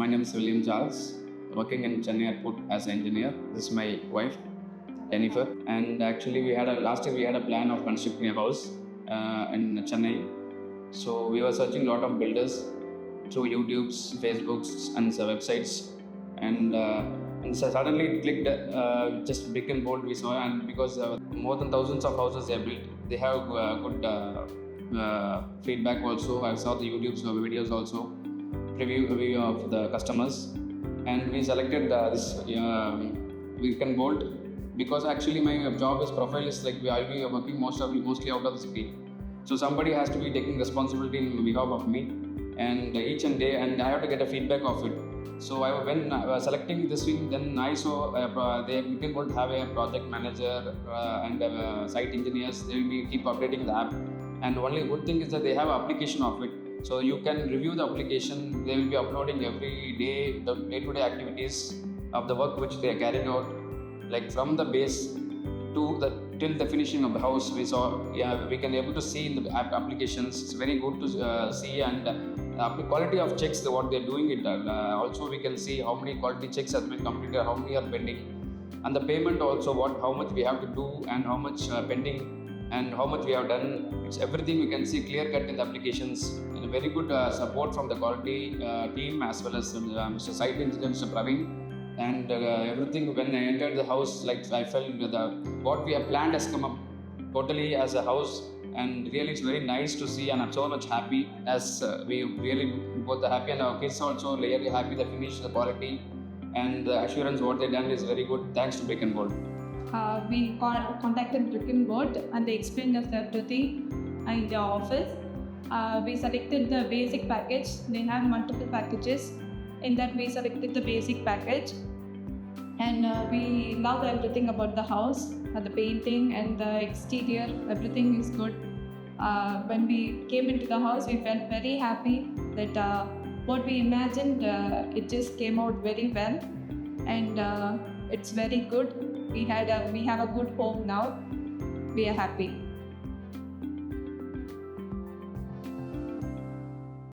My name is William Charles, working in Chennai airport as an engineer. This is my wife, Jennifer. And actually, last year we had a plan of constructing a house in Chennai. So we were searching a lot of builders through YouTube's, Facebook's, and websites. And so suddenly it clicked, just big and bold we saw, and because more than thousands of houses they have built, they have good feedback also. I saw the YouTube's videos also, review of the customers, and we selected this weekend bolt because actually my job is profile is like I'll be working mostly out of the city, so somebody has to be taking responsibility in behalf of me, and each and day, and I have to get a feedback of it. So when I was selecting this week, then I saw they will have a project manager and site engineers. They will keep updating the app, and only good thing is that they have application of it. So you can review the application. They will be uploading every day the day-to-day activities of the work which they are carrying out, like from the base to till the finishing of the house. We can able to see in the app applications. It's very good to see, and the quality of checks what they're doing it. Also we can see how many quality checks has been completed, how many are pending, and the payment also how much we have to do and how much pending and how much we have done. It's everything we can see clear cut in the applications, and a very good support from the quality team as well as Mr. Site Engineer Mr. Praveen, and everything. When I entered the house, like I felt what we have planned has come up totally as a house, and really it's very nice to see, and I'm so much happy as we really both are happy, and our kids also really happy. The finish, the quality, and the assurance what they done is very good. Thanks to Brick and Bolt. We contacted Brick and Bolt, and they explained us everything in the office. We selected the basic package. They have multiple packages. In that we selected the basic package, and we loved everything about the house, the painting and the exterior. Everything is good. When we came into the house, we felt very happy that what we imagined, it just came out very well, and it's very good. We have a good home now. We are happy.